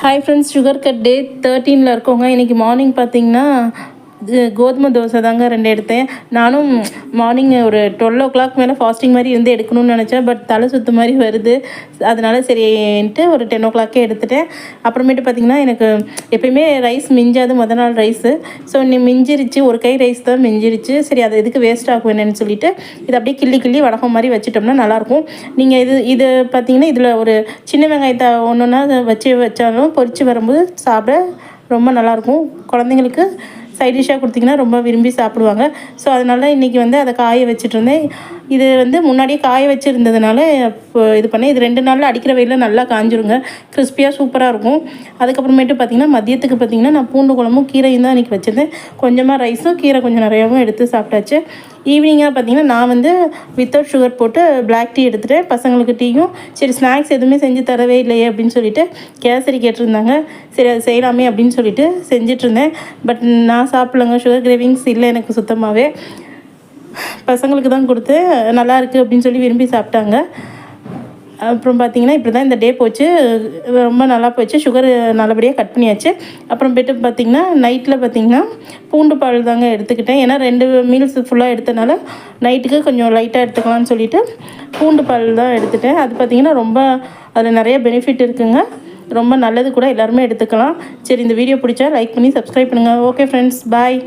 Hi friends, sugar cut டே 13ல் இருக்கோங்க. இன்றைக்கி morning பார்த்திங்கன்னா கோதுமை தோசை தாங்க 2 எடுத்தேன். நானும் மார்னிங் ஒரு 12 மேலே ஃபாஸ்டிங் மாதிரி இருந்து எடுக்கணும்னு நினச்சேன். பட் தலை சுற்று மாதிரி வருது. அதனால் சரின்ட்டு ஒரு 10 எடுத்துட்டேன். அப்புறமேட்டு பார்த்திங்கன்னா எனக்கு எப்பயுமே ரைஸ் மிஞ்சாது, மொதல் நாள் ரைஸு. ஸோ இன்னும் மிஞ்சிருச்சு, ஒரு கை ரைஸ் தான் மிஞ்சிருச்சு. சரி, அது எதுக்கு வேஸ்ட் ஆகும் என்னன்னு சொல்லிட்டு இதை அப்படியே கிள்ளி வடகம் மாதிரி வச்சிட்டோம்னா நல்லாயிருக்கும். நீங்கள் இது பார்த்திங்கன்னா இதில் ஒரு சின்ன வெங்காயத்தை ஒன்றுன்னா வச்சாலும் பொரித்து வரும்போது சாப்பிட ரொம்ப நல்லாயிருக்கும். குழந்தைங்களுக்கு சைட் டிஷ்ஷாக கொடுத்திங்கன்னா ரொம்ப விரும்பி சாப்பிடுவாங்க. ஸோ அதனால் இன்றைக்கி அதை காய வச்சுட்ருந்தேன். இது முன்னாடியே காய வச்சுருந்ததுனால இப்போ இது பண்ணேன். இது 2 நாளில் அடிக்கிற வெயிலில் நல்லா காஞ்சிருங்க, கிறிஸ்பியாக சூப்பராக இருக்கும். அதுக்கப்புறமேட்டு பார்த்திங்கன்னா மதியத்துக்கு பார்த்திங்கன்னா நான் பூண்டு குழம்பும் கீரையும் தான் இன்றைக்கி வச்சுருந்தேன். கொஞ்சமாக ரைஸும் கீரை கொஞ்சம் நிறையாவும் எடுத்து சாப்பிட்டாச்சு. ஈவினிங்காக பார்த்திங்கன்னா நான் வித்தவுட் சுகர் போட்டு பிளாக் டீ எடுத்துகிட்டேன். பசங்களுக்கு டீயும் சரி, ஸ்நாக்ஸ் எதுவுமே செஞ்சு தரவே இல்லையே அப்படின்னு சொல்லிட்டு கேசரி கேட்டிருந்தாங்க. சரி, அது செய்யலாமே அப்படின்னு சொல்லிட்டு செஞ்சிட்ருந்தேன். பட் நான் சாப்பிட்லங்க, சுகர் கிரேவிங்ஸ் இல்லை எனக்கு சுத்தமாகவே. பசங்களுக்கு தான் கொடுத்து நல்லா இருக்குது அப்படின்னு சொல்லி விரும்பி சாப்பிட்டாங்க. அப்புறம் பார்த்திங்கன்னா இப்படி தான் இந்த டே போச்சு. ரொம்ப நல்லா போச்சு. சுகர் நல்லபடியாக கட் பண்ணியாச்சு. அப்புறமேட்டு பார்த்திங்கன்னா நைட்டில் பார்த்திங்கன்னா பூண்டு பால் தாங்க எடுத்துக்கிட்டேன். ஏன்னா 2 மீல்ஸ் ஃபுல்லாக எடுத்தனால நைட்டுக்கு கொஞ்சம் லைட்டாக எடுத்துக்கலாம்னு சொல்லிவிட்டு பூண்டு பால் தான் எடுத்துட்டேன். அது பார்த்திங்கன்னா ரொம்ப அதில் நிறைய பெனிஃபிட் இருக்குங்க, ரொம்ப நல்லது கூட, எல்லாருமே எடுத்துக்கலாம். சரி, இந்த வீடியோ பிடிச்சா லைக் பண்ணி சப்ஸ்கிரைப் பண்ணுங்கள். ஓகே ஃப்ரெண்ட்ஸ், பாய்.